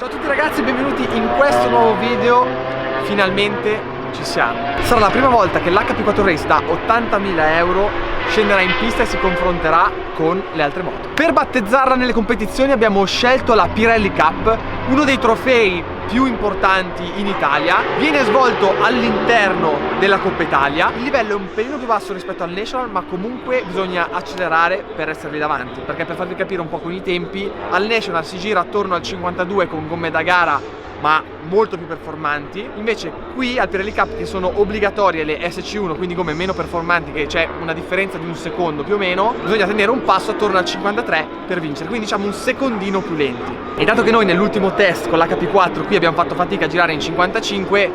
Ciao a tutti ragazzi e benvenuti in questo nuovo video. Finalmente ci siamo. Sarà la prima volta che l'HP4 Race da 80.000 euro scenderà in pista e si confronterà con le altre moto. Per battezzarla nelle competizioni abbiamo scelto la Pirelli Cup, uno dei trofei più importanti in Italia. Viene svolto all'interno della Coppa Italia. Il livello è un pelino più basso rispetto al National, ma comunque bisogna accelerare per esservi davanti, perché per farvi capire un po' con i tempi, al National si gira attorno al 52 con gomme da gara ma molto più performanti. Invece qui al Pirelli Cup, che sono obbligatorie le SC1, quindi gomme meno performanti, che c'è una differenza di un secondo più o meno, bisogna tenere un passo attorno al 53 per vincere, quindi diciamo un secondino più lenti. E dato che noi nell'ultimo test con l'HP4 qui abbiamo fatto fatica a girare in 55,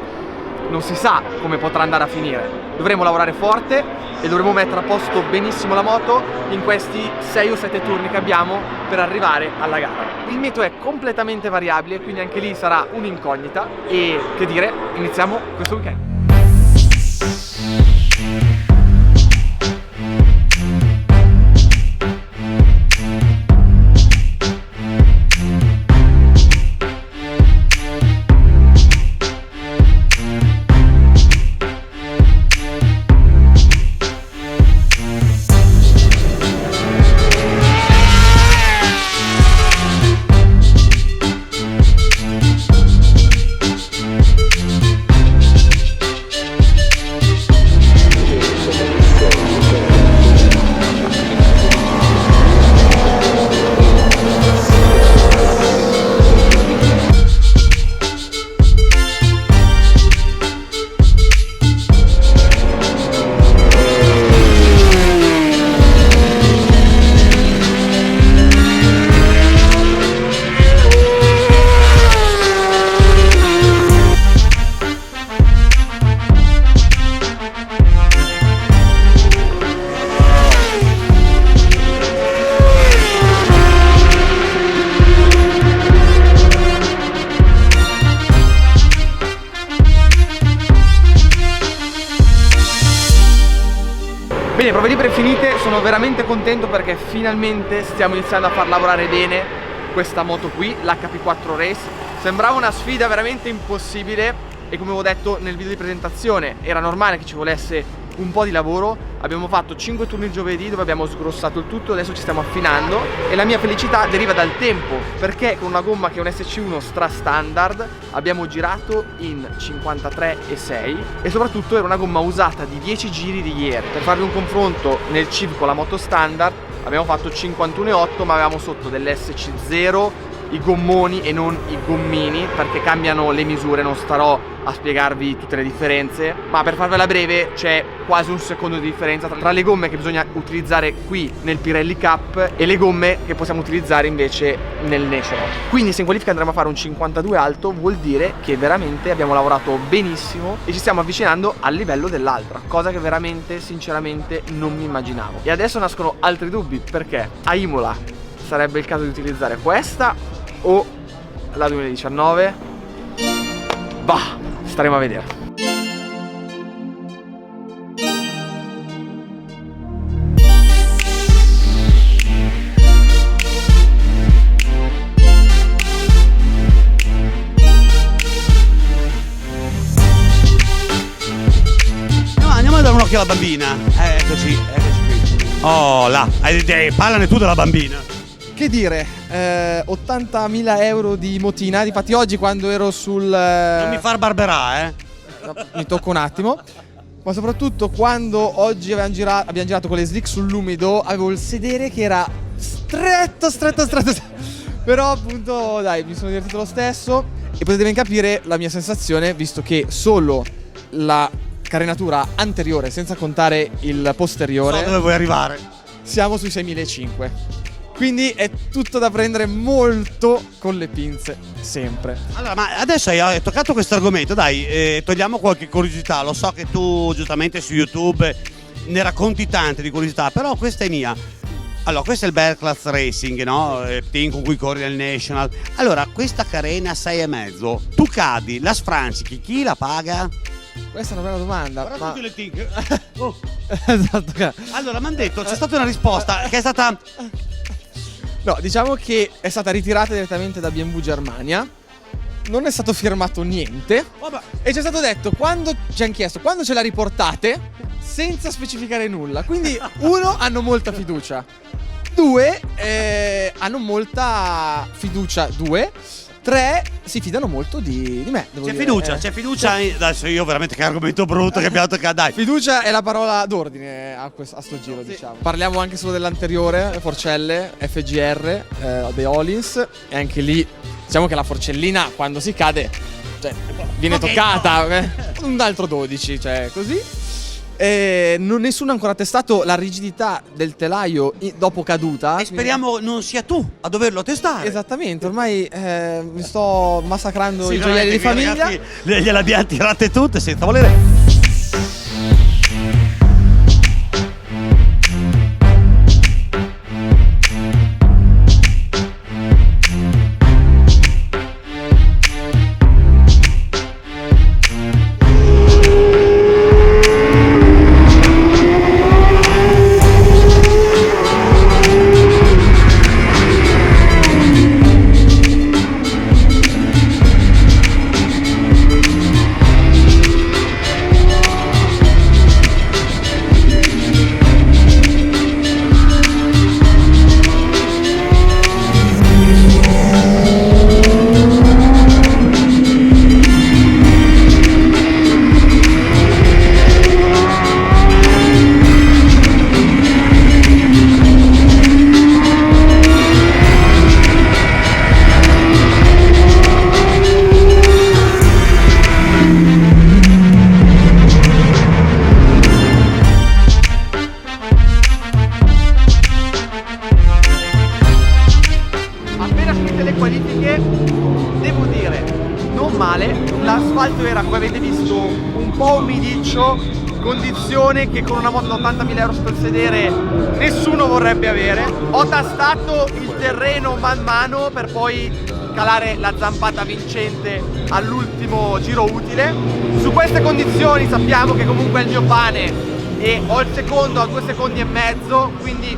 non si sa come potrà andare a finire. Dovremo lavorare forte e dovremo mettere a posto benissimo la moto in questi 6 o 7 turni che abbiamo per arrivare alla gara. Il meteo è completamente variabile, quindi anche lì sarà un'incognita. E che dire, iniziamo questo weekend. Bene, prove libere finite, sono veramente contento perché finalmente stiamo iniziando a far lavorare bene questa moto qui, l'HP4 Race. Sembrava una sfida veramente impossibile e come avevo detto nel video di presentazione era normale che ci volesse un po' di lavoro. Abbiamo fatto 5 turni giovedì dove abbiamo sgrossato il tutto, adesso ci stiamo affinando e la mia felicità deriva dal tempo, perché con una gomma che è un SC1 stra standard abbiamo girato in 53,6 e soprattutto era una gomma usata di 10 giri di ieri. Per farvi un confronto, nel CIV con la moto standard abbiamo fatto 51,8 ma avevamo sotto dell'SC0 i gommoni e non i gommini, perché cambiano le misure, non starò a spiegarvi tutte le differenze, ma per farvela breve c'è quasi un secondo di differenza tra le gomme che bisogna utilizzare qui nel Pirelli Cup e le gomme che possiamo utilizzare invece nel National. Quindi se in qualifica andremo a fare un 52 alto vuol dire che veramente abbiamo lavorato benissimo e ci stiamo avvicinando al livello dell'altra, cosa che veramente sinceramente non mi immaginavo. E adesso nascono altri dubbi, perché a Imola sarebbe il caso di utilizzare questa o la 2019? Bah, staremo a vedere. No, andiamo a dare un occhio alla bambina. Eccoci qui. Oh, là, parlane tu della bambina. Che dire, 80.000 euro di motina. Difatti oggi quando ero sul... Non mi far barberà, mi tocco un attimo. Ma soprattutto quando oggi abbiamo girato con le slick sull'umido, avevo il sedere che era stretto. Però appunto dai, mi sono divertito lo stesso. E potete ben capire la mia sensazione, visto che solo la carenatura anteriore, senza contare il posteriore, so dove vuoi arrivare, siamo sui 6.500. Quindi è tutto da prendere molto con le pinze, sempre. Allora, ma adesso hai toccato questo argomento, dai, togliamo qualche curiosità. Lo so che tu giustamente su YouTube ne racconti tante di curiosità, però questa è mia. Allora, questo è il Bergclass Racing, no? Team con cui corri nel National. Allora, questa carena 6,5, tu cadi, la sfranzichi, chi la paga? Questa è una bella domanda. Guarda ma... tutti le tic. Oh. Esatto. Allora, mi hanno detto, c'è stata una risposta che è stata... No, diciamo che è stata ritirata direttamente da BMW Germania non è stato firmato niente. Vabbè. E ci è stato detto, quando ci hanno chiesto quando ce la riportate, senza specificare nulla. Quindi, uno, hanno molta fiducia. Due, hanno molta fiducia. Due. Tre, si fidano molto di me. C'è fiducia, Adesso io veramente che argomento brutto che abbiamo toccato, dai. Fiducia è la parola d'ordine a sto giro, diciamo. Parliamo anche solo dell'anteriore, Forcelle, FGR, dei Olins. E anche lì, diciamo che la forcellina quando si cade, cioè, viene toccata. Un altro 12, cioè così. Nessuno ha ancora testato la rigidità del telaio dopo caduta. E speriamo non sia tu a doverlo testare. Esattamente, ormai mi sto massacrando i gioielli di famiglia. Ragazzi, gliele abbiamo tirate tutte senza volere. L'asfalto era, come avete visto, un po' umidiccio, condizione che con una moto da 80.000 euro sul sedere nessuno vorrebbe avere. Ho tastato il terreno man mano per poi calare la zampata vincente all'ultimo giro utile. Su queste condizioni sappiamo che comunque è il mio pane e ho il secondo a 2 secondi e mezzo, quindi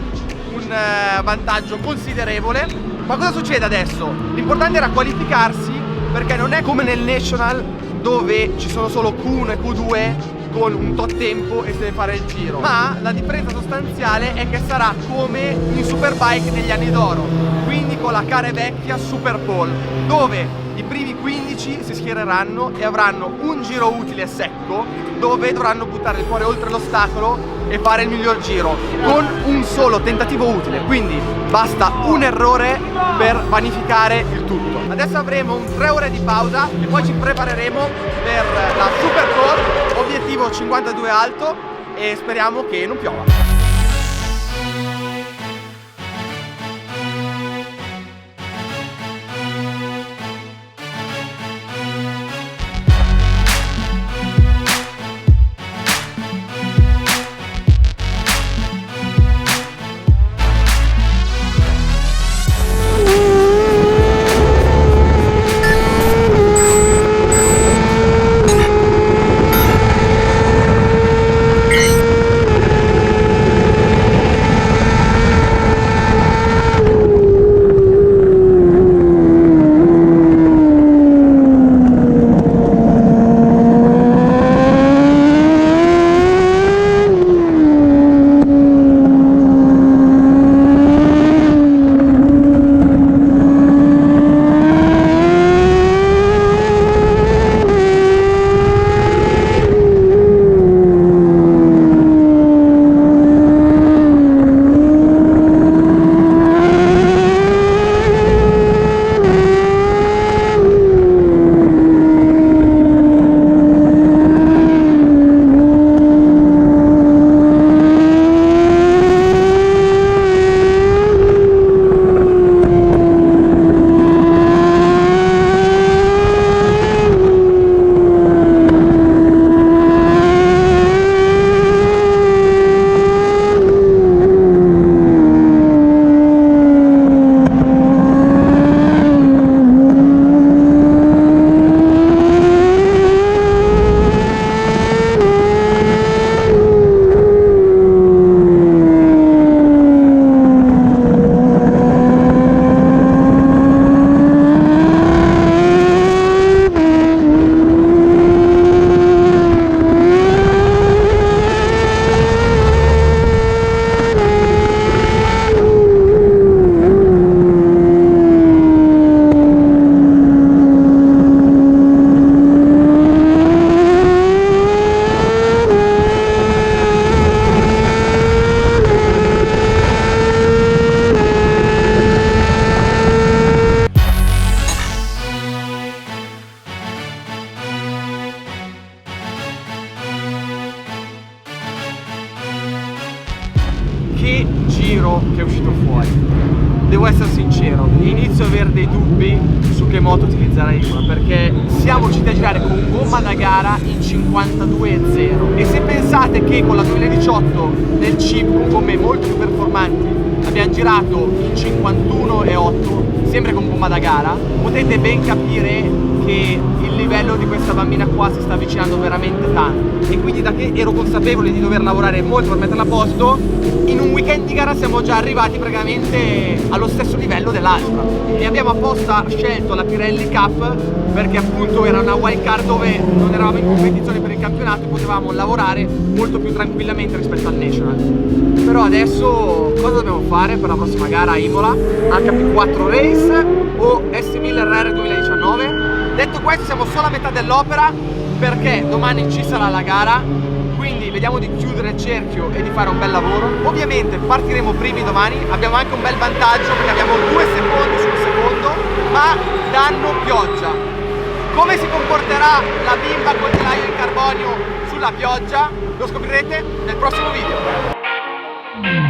un vantaggio considerevole. Ma cosa succede adesso? L'importante era qualificarsi, perché non è come nel National dove ci sono solo Q1 e Q2 con un tot tempo e si deve fare il giro, ma la differenza sostanziale è che sarà come in Superbike negli anni d'oro, quindi con la cara e vecchia Super Pole, dove i primi 15 si schiereranno e avranno un giro utile secco dove dovranno buttare il cuore oltre l'ostacolo e fare il miglior giro con un solo tentativo utile, quindi basta un errore per vanificare il tutto. Adesso avremo un 3 ore di pausa e poi ci prepareremo per la Super Pole, obiettivo 52 alto, e speriamo che non piova. giro che è uscito fuori. Devo essere sincero, inizio ad avere dei dubbi su che moto utilizzare a Imola, perché siamo riusciti a girare con gomma da gara in 52,0 e se pensate che con la 2018 nel chip con gomme molto più performanti abbiamo girato in 51,8 sempre con gomma da gara, potete ben capire che il livello di questa bambina qua si sta avvicinando veramente tanto, e quindi da che ero consapevole di dover lavorare molto per metterla a posto, in un weekend di gara siamo già arrivati praticamente allo stesso livello dell'altra, e abbiamo apposta scelto la Pirelli Cup perché appunto era una wild card dove non eravamo in competizione per il campionato e potevamo lavorare molto più tranquillamente rispetto al National. Però adesso cosa dobbiamo fare per la prossima gara a Imola? HP4 Race o S1000RR 2019? Detto questo, siamo solo a metà dell'opera perché domani ci sarà la gara, quindi vediamo di chiudere il cerchio e di fare un bel lavoro. Ovviamente partiremo primi domani, abbiamo anche un bel vantaggio perché abbiamo 2 secondi sul secondo, ma danno pioggia. Come si comporterà la bimba col telaio in carbonio sulla pioggia lo scoprirete nel prossimo video.